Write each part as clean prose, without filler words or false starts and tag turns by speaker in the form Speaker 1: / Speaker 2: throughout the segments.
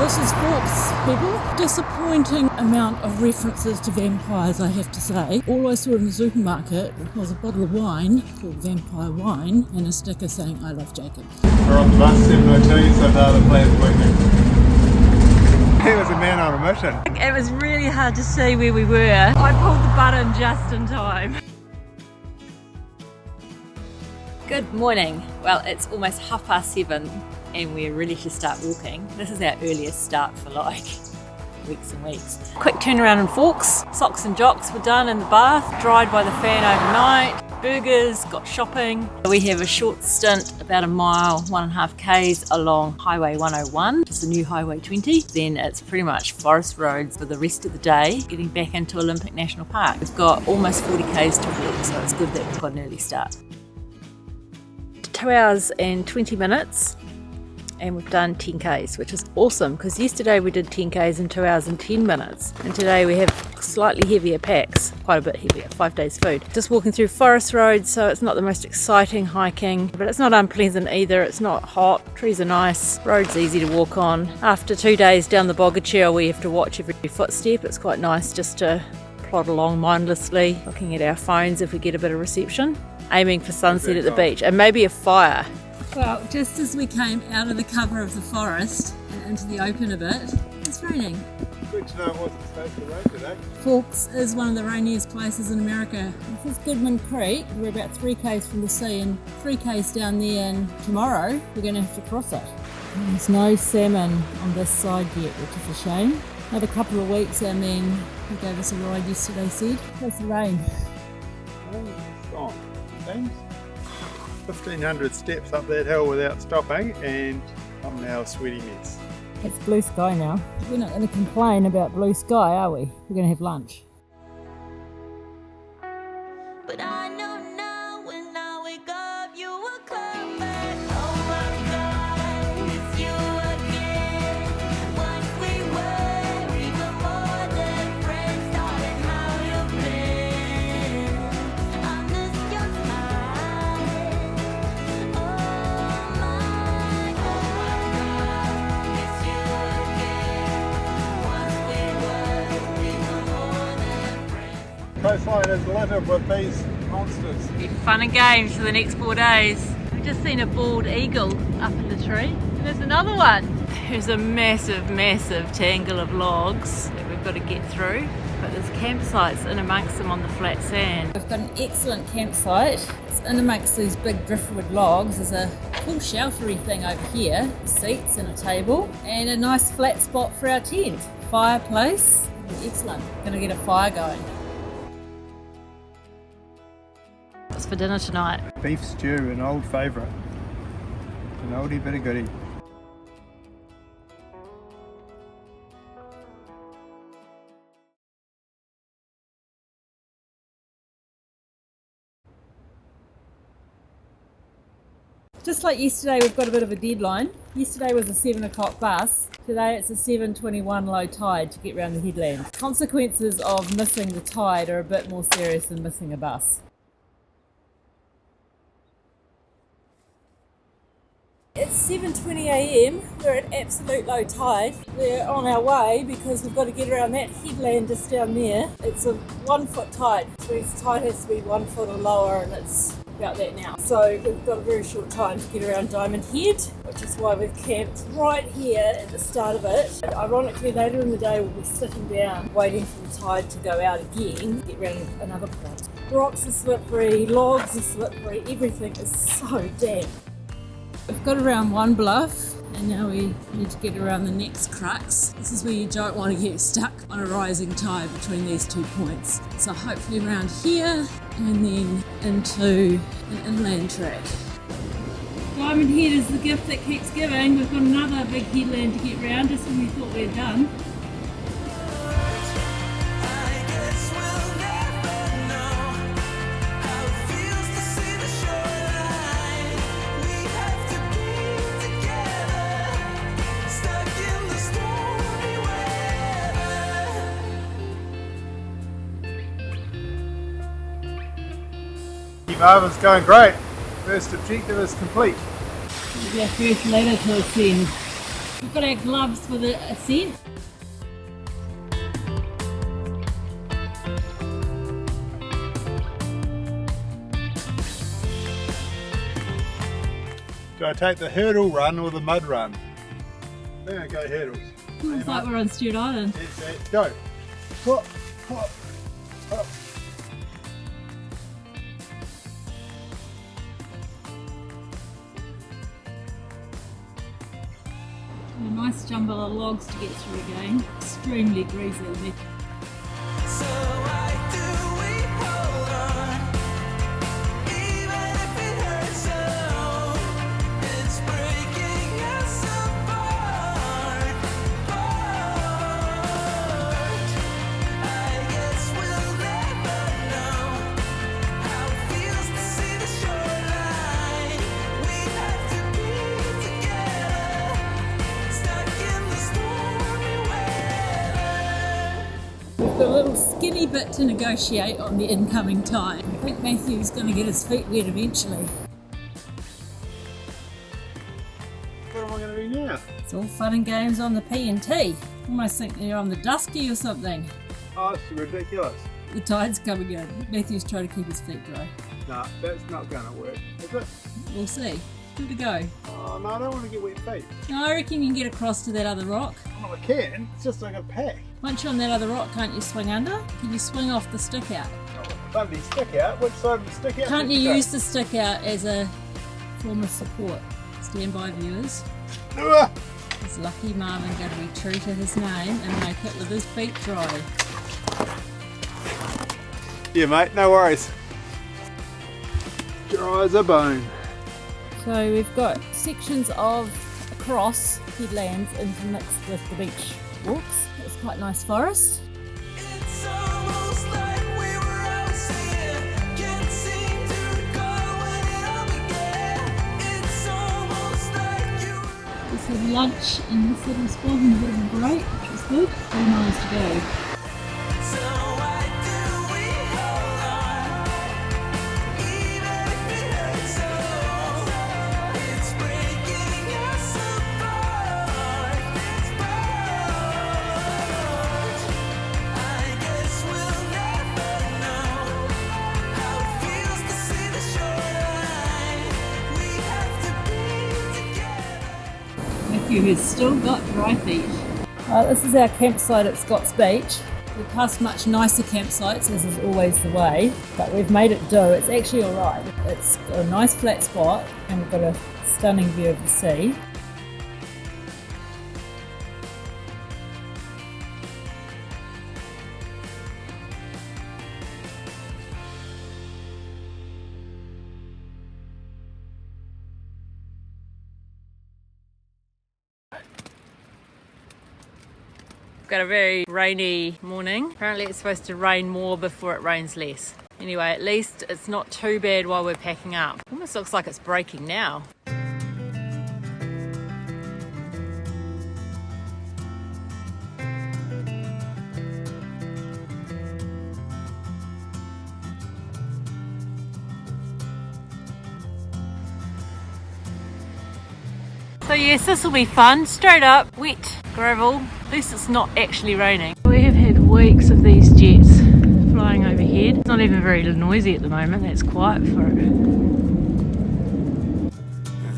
Speaker 1: This is Forks, people. Disappointing amount of references to vampires, I have to say. All I saw in the supermarket was a bottle of wine called Vampire Wine and a sticker saying I love Jacob.
Speaker 2: We're on the bus 702, so now the plan's working. He was a man on a mission.
Speaker 3: It was really hard to see where we were. I pulled the button just in time. Good morning. Well, it's almost 7:30 and we're ready to start walking. This is our earliest start for like weeks and weeks. Quick turnaround in Forks. Socks and jocks were done in the bath, dried by the fan overnight. Burgers, got shopping. We have a short stint, about a mile, 1.5 k's along Highway 101. It's the new Highway 20. Then it's pretty much forest roads for the rest of the day, getting back into Olympic National Park. We've got almost 40 k's to walk, so it's good that we've got an early start. 2 hours and 20 minutes. And we've done 10 k's, which is awesome because yesterday we did 10 k's in 2 hours and 10 minutes, and today we have slightly heavier packs, quite a bit heavier, 5 days food. Just walking through forest roads, so it's not the most exciting hiking, but it's not unpleasant either. It's not hot, trees are nice, road's easy to walk on. After 2 days down the Boggachel, we have to watch every footstep. It's quite nice just to plod along mindlessly, looking at our phones if we get a bit of reception, aiming for sunset at the beach and maybe a fire. Well, just as we came out of the cover of the forest and into the open a bit, it's raining.
Speaker 2: Good to know it wasn't supposed to rain today.
Speaker 1: Forks is one of the rainiest places in America. This is Goodman Creek. We're about 3 k's from the sea and 3 k's down there, and tomorrow we're going to have to cross it. And there's no salmon on this side yet, which is a shame. Another couple of weeks, our man who gave us a ride yesterday said, "That's the rain."
Speaker 2: Oh, it's gone. Thanks. 1,500 steps up that hill without stopping, and I'm now a sweaty mess.
Speaker 1: It's blue sky now. We're not going to complain about blue sky, are we? We're going to have lunch.
Speaker 4: But I know now when I wake up, you will come back. Oh my God, it's you again. Once we were even more than friends, darling, how you've been. I miss your smile. Oh my God, it's you again. Once we were even more than friends.
Speaker 2: Coastline is littered with these monsters.
Speaker 3: Be fun and games for the next 4 days. We've just seen a bald eagle up in the tree, and there's another one. There's a massive, massive tangle of logs that we've got to get through, but there's campsites in amongst them on the flat sand. We've got an excellent campsite. It's in amongst these big driftwood logs. There's a cool sheltery thing over here, seats and a table, and a nice flat spot for our tent. Fireplace. Excellent. Gonna get a fire going. What's for dinner tonight?
Speaker 2: Beef stew, an old favourite. An oldie bit of goodie.
Speaker 1: Just like yesterday, we've got a bit of a deadline. Yesterday was a 7 o'clock bus. Today it's a 7:21 low tide to get round the headland. Consequences of missing the tide are a bit more serious than missing a bus. It's 7:20 a.m. We're at absolute low tide. We're on our way because we've got to get around that headland just down there. It's a 1 foot tide, so the tide has to be 1 foot or lower, and it's about that now. So we've got a very short time to get around Diamond Head, which is why we've camped right here at the start of it. And ironically, later in the day we'll be sitting down waiting for the tide to go out again, get around another point. Rocks are slippery, logs are slippery, everything is so damp. We've got around one bluff, and now we need to get around the next crux. This is where you don't want to get stuck on a rising tide between these 2 points. So hopefully around here and then into an inland track. Diamond Head is the gift that keeps giving. We've got another big headland to get round just when we thought we were done.
Speaker 2: Cape Alava's going great. First objective is complete.
Speaker 1: This is our first ladder to ascend.
Speaker 3: We've got our gloves for the ascent.
Speaker 2: Do I take the hurdle run or the mud run? I'm going to go hurdles.
Speaker 3: Feels like we're on Stewart Island.
Speaker 2: That's it. Go. Hop, hop, hop.
Speaker 3: A nice jumble of logs to get through again. Extremely greasy.
Speaker 4: So why do we hold on? Even if it hurts so, it's breaking us apart. I guess we'll never know how it feels to see the shoreline. We have to be together, stuck in the stormy weather.
Speaker 3: We've got a little skinny bit to negotiate on the incoming tide. I think Matthew's going to get his feet wet eventually.
Speaker 2: What am I going to do now?
Speaker 3: It's all fun and games on the PNT. Almost think they're on the Dusky or something.
Speaker 2: Oh, it's ridiculous.
Speaker 3: The tide's coming in. Matthew's trying to keep his feet dry.
Speaker 2: No, that's not going to work, is it?
Speaker 3: We'll see. Give it a go.
Speaker 2: Oh, no, I don't want to get wet feet.
Speaker 3: No, I reckon you can get across to that other rock.
Speaker 2: Well, I can. It's just like a pack.
Speaker 3: Once you're on that other rock, can't you swing under? Can you swing off the stick out?
Speaker 2: But the stick out? Which side of the stick out?
Speaker 3: Can't you use the stick out as a form of support? Stand by, viewers.
Speaker 2: Ah!
Speaker 3: Is Lucky Marvin going to be true to his name and make it with his feet dry?
Speaker 2: Yeah, mate, no worries. Dry as a bone.
Speaker 3: So we've got sections of across headlands intermixed with the beach walks. It's quite nice forest.
Speaker 4: It's almost like we were out singing. Can't seem to recall when it all began. It's almost like you were.
Speaker 3: We had lunch in this little spot and a bit of a break, which was good. 3 miles to go.
Speaker 4: So why do we hold on? Even if it hurts so, it's breaking us apart. I guess we'll never know how it feels to see the shoreline. We have to be together.
Speaker 3: Matthew has still got dry feet. This is our campsite at Scott's Beach. We've passed much nicer campsites, as is always the way, but we've made it do. It's actually alright. It's got a nice flat spot and we've got a stunning view of the sea. Got a very rainy morning. Apparently it's supposed to rain more before it rains less. Anyway, at least it's not too bad while we're packing up. Almost looks like it's breaking now. So yes, this will be fun. Straight up, wet gravel. At least it's not actually raining. We have had weeks of these jets flying overhead. It's not even very noisy at the moment. That's quiet for it.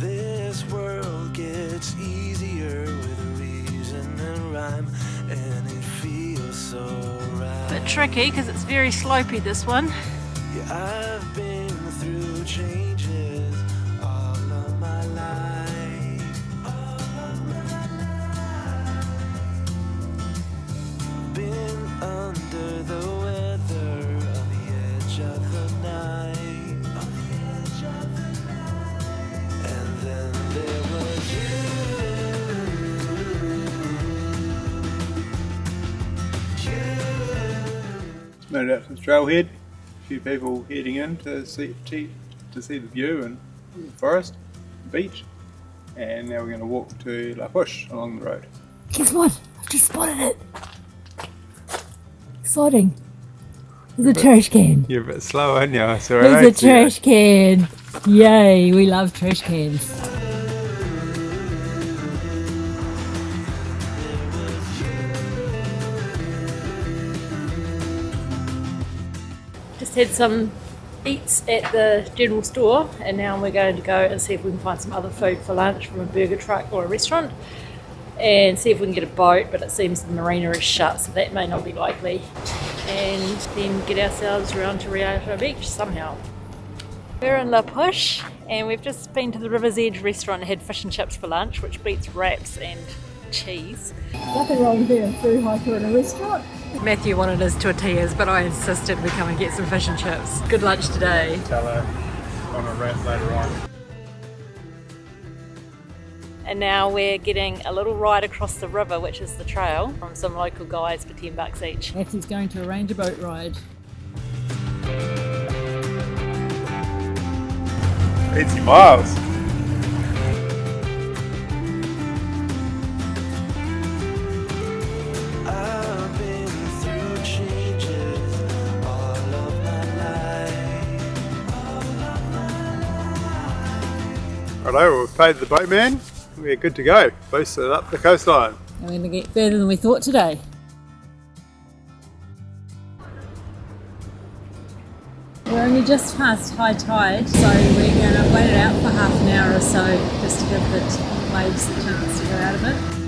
Speaker 4: This world gets easier with reason and rhyme, and it feels so right.
Speaker 3: Bit tricky because it's very slopey, this one.
Speaker 4: Yeah, I've been through changes all of my life. Been under the weather, on the edge of the night. And then there was you.
Speaker 2: Made it out to the trailhead. A few people heading in to see the view and the forest, the beach. And now we're going to walk to La Push along the road.
Speaker 3: Guess what? I've just spotted it. Exciting. There's a trash can.
Speaker 2: You're a bit slow, aren't you? So
Speaker 3: There's a trash can. Yay, we love trash cans. Just had some eats at the general store, and now we're going to go and see if we can find some other food for lunch from a burger truck or a restaurant, and see if we can get a boat, but it seems the marina is shut, so that may not be likely, and then get ourselves around to Rio Beach somehow. We're in La Push, and we've just been to the River's Edge restaurant and had fish and chips for lunch, which beats wraps and cheese.
Speaker 1: Nothing wrong with being a thru-hiker in a restaurant.
Speaker 3: Matthew wanted his tortillas, but I insisted we come and get some fish and chips. Good lunch today.
Speaker 2: Tell her on a wrap later on.
Speaker 3: And now we're getting a little ride across the river, which is the trail, from some local guys for $10 each.
Speaker 1: Matthew's going to arrange a boat ride.
Speaker 2: Fancy miles.
Speaker 5: I've been through changes all of my life.
Speaker 2: Righto, we've paid the boatman. We're good to go. Boosted up the coastline.
Speaker 1: And we're going to get further than we thought today. We're only just past high tide, so we're going to wait it out for half an hour or so just to give the waves a chance to go out of it.